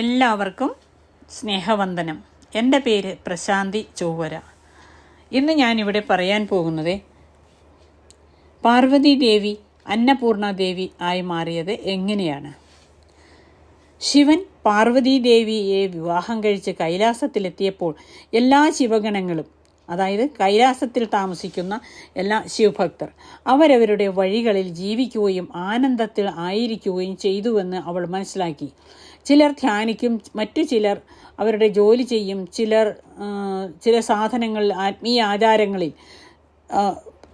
എല്ലാവർക്കും സ്നേഹവന്ദനം. എൻ്റെ പേര് പ്രശാന്തി ചൊവ്വര. ഇന്ന് ഞാനിവിടെ പറയാൻ പോകുന്നത് പാർവതി ദേവി അന്നപൂർണ ദേവി ആയി മാറിയത് എങ്ങനെയാണ്. ശിവൻ പാർവതി ദേവിയെ വിവാഹം കഴിച്ച് കൈലാസത്തിലെത്തിയപ്പോൾ എല്ലാ ശിവഗണങ്ങളും, അതായത് കൈലാസത്തിൽ താമസിക്കുന്ന എല്ലാ ശിവഭക്തർ, അവരവരുടെ വഴികളിൽ ജീവിക്കുകയും ആനന്ദത്തിൽ ആയിരിക്കുകയും ചെയ്തുവെന്ന് അവൾ മനസ്സിലാക്കി. ചിലർ ധ്യാനിക്കും, മറ്റു ചിലർ അവരുടെ ജോലി ചെയ്യും, ചില സാധനങ്ങളിൽ ആത്മീയ ആചാരങ്ങളിൽ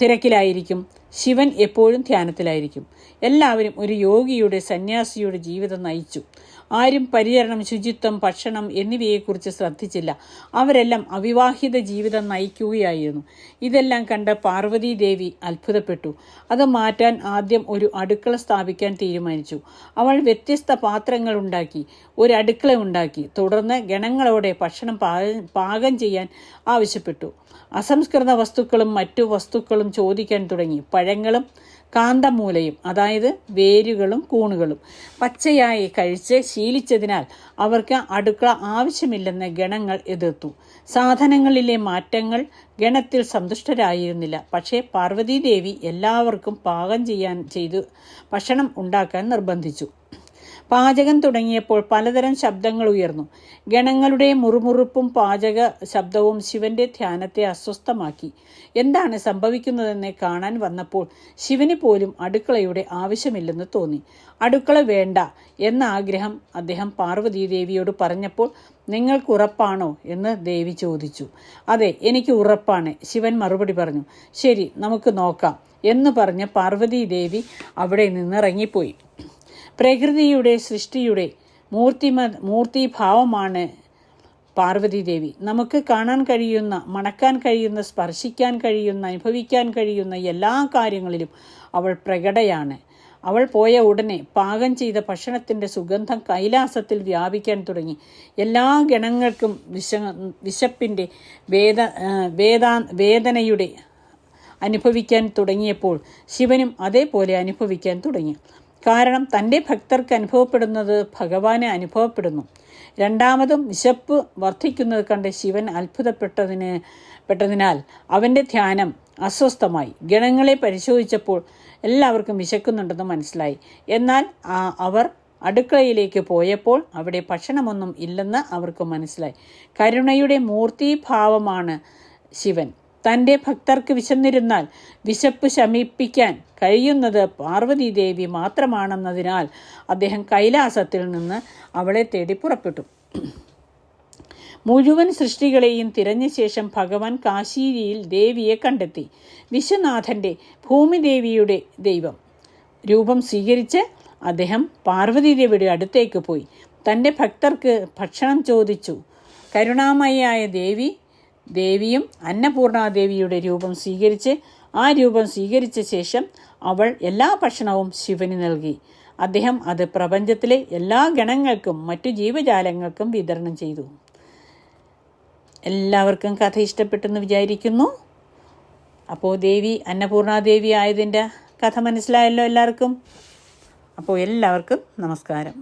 തിരക്കിലായിരിക്കും. ശിവൻ എപ്പോഴും ധ്യാനത്തിലായിരിക്കും. എല്ലാവരും ഒരു യോഗിയുടെ സന്യാസിയുടെ ജീവിതം നയിച്ചു. ആരും പരിചരണം, ശുചിത്വം, ഭക്ഷണം എന്നിവയെക്കുറിച്ച് ശ്രദ്ധിച്ചില്ല. അവരെല്ലാം അവിവാഹിത ജീവിതം നയിക്കുകയായിരുന്നു. ഇതെല്ലാം കണ്ട് പാർവതി ദേവി അത്ഭുതപ്പെട്ടു. അത് മാറ്റാൻ ആദ്യം ഒരു അടുക്കള സ്ഥാപിക്കാൻ തീരുമാനിച്ചു. അവൾ വ്യത്യസ്ത പാത്രങ്ങൾ ഉണ്ടാക്കി ഒരു അടുക്കള ഉണ്ടാക്കി. തുടർന്ന് ഗണങ്ങളോടെ ഭക്ഷണം പാകം ചെയ്യാൻ ആവശ്യപ്പെട്ടു. അസംസ്കൃത വസ്തുക്കളും മറ്റു വസ്തുക്കളും ചോദിക്കാൻ തുടങ്ങി. പഴങ്ങളും കാന്തമൂലയും, അതായത് വേരുകളും കൂണുകളും പച്ചയായി കഴിച്ച് ശീലിച്ചതിനാൽ അവർക്ക് അടുക്കള ആവശ്യമില്ലെന്ന് ഗണങ്ങൾ എതിർത്തു. സാധനങ്ങളിലെ മാറ്റങ്ങൾ ഗണത്തിൽ സന്തുഷ്ടരായിരുന്നില്ല. പക്ഷേ പാർവതീദേവി എല്ലാവർക്കും പാകം ചെയ്തു ഭക്ഷണം ഉണ്ടാക്കാൻ നിർബന്ധിച്ചു. പാചകം തുടങ്ങിയപ്പോൾ പലതരം ശബ്ദങ്ങൾ ഉയർന്നു. ഗണങ്ങളുടെ മുറുമുറുപ്പും പാചക ശബ്ദവും ശിവന്റെ ധ്യാനത്തെ അസ്വസ്ഥമാക്കി. എന്താണ് സംഭവിക്കുന്നതെന്ന് കാണാൻ വന്നപ്പോൾ ശിവന് പോലും അടുക്കളയുടെ ആവശ്യമില്ലെന്ന് തോന്നി. അടുക്കള വേണ്ട എന്ന ആഗ്രഹം അദ്ദേഹം പാർവതീദേവിയോട് പറഞ്ഞപ്പോൾ, നിങ്ങൾക്ക് ഉറപ്പാണോ എന്ന് ദേവി ചോദിച്ചു. അതെ, എനിക്ക് ഉറപ്പാണ്, ശിവൻ മറുപടി പറഞ്ഞു. ശരി, നമുക്ക് നോക്കാം എന്ന് പറഞ്ഞ് പാർവതീദേവി അവിടെ നിന്നിറങ്ങിപ്പോയി. പ്രകൃതിയുടെ സൃഷ്ടിയുടെ മൂർത്തിഭാവമാണ് പാർവതീദേവി. നമുക്ക് കാണാൻ കഴിയുന്ന, മണക്കാൻ കഴിയുന്ന, സ്പർശിക്കാൻ കഴിയുന്ന, അനുഭവിക്കാൻ കഴിയുന്ന എല്ലാ കാര്യങ്ങളിലും അവൾ പ്രകടയാണ്. അവൾ പോയ ഉടനെ പാകം ചെയ്ത ഭക്ഷണത്തിൻ്റെ സുഗന്ധം കൈലാസത്തിൽ വ്യാപിക്കാൻ തുടങ്ങി. എല്ലാ ഗണങ്ങൾക്കും വിശപ്പിൻ്റെ വേദനയുടെ അനുഭവിക്കാൻ തുടങ്ങിയപ്പോൾ ശിവനും അതേപോലെ അനുഭവിക്കാൻ തുടങ്ങി. കാരണം തൻ്റെ ഭക്തർക്ക് അനുഭവപ്പെടുന്നത് ഭഗവാന് അനുഭവപ്പെടുന്നു. രണ്ടാമതും വിശപ്പ് വർദ്ധിക്കുന്നത് കണ്ട് ശിവൻ അത്ഭുതപ്പെട്ടതിനാൽ അവൻ്റെ ധ്യാനം അസ്വസ്ഥമായി. ഗണങ്ങളെ പരിശോധിച്ചപ്പോൾ എല്ലാവർക്കും വിശക്കുന്നുണ്ടെന്ന് മനസ്സിലായി. എന്നാൽ അവർ അടുക്കളയിലേക്ക് പോയപ്പോൾ അവിടെ ഭക്ഷണമൊന്നും ഇല്ലെന്ന് അവർക്ക് മനസ്സിലായി. കരുണയുടെ മൂർത്തിഭാവമാണ് ശിവൻ. തൻ്റെ ഭക്തർക്ക് വിശന്നിരുന്നാൽ വിശപ്പ് ശമിപ്പിക്കാൻ കഴിയുന്നത് പാർവതീദേവി മാത്രമാണെന്നതിനാൽ അദ്ദേഹം കൈലാസത്തിൽ നിന്ന് അവളെ തേടി പുറപ്പെട്ടു. മുഴുവൻ സൃഷ്ടികളെയും തിരഞ്ഞ ശേഷം ഭഗവാൻ കാശിയിൽ ദേവിയെ കണ്ടെത്തി. വിശ്വനാഥൻ്റെ ഭൂമിദേവിയുടെ ദൈവം രൂപം സ്വീകരിച്ച് അദ്ദേഹം പാർവതീദേവിയുടെ അടുത്തേക്ക് പോയി. തൻ്റെ ഭക്തർക്ക് ഭക്ഷണം ചോദിച്ചു. കരുണാമയിയായ ദേവിയും അന്നപൂർണാദേവിയുടെ രൂപം സ്വീകരിച്ച് സ്വീകരിച്ച ശേഷം അവൾ എല്ലാ ഭക്ഷണവും ശിവന് നൽകി. അദ്ദേഹം അത് പ്രപഞ്ചത്തിലെ എല്ലാ ഗണങ്ങൾക്കും മറ്റു ജീവജാലങ്ങൾക്കും വിതരണം ചെയ്തു. എല്ലാവർക്കും കഥ ഇഷ്ടപ്പെട്ടെന്ന് വിചാരിക്കുന്നു. അപ്പോൾ ദേവി അന്നപൂർണാദേവി ആയതിൻ്റെ കഥ മനസ്സിലായല്ലോ എല്ലാവർക്കും. അപ്പോൾ എല്ലാവർക്കും നമസ്കാരം.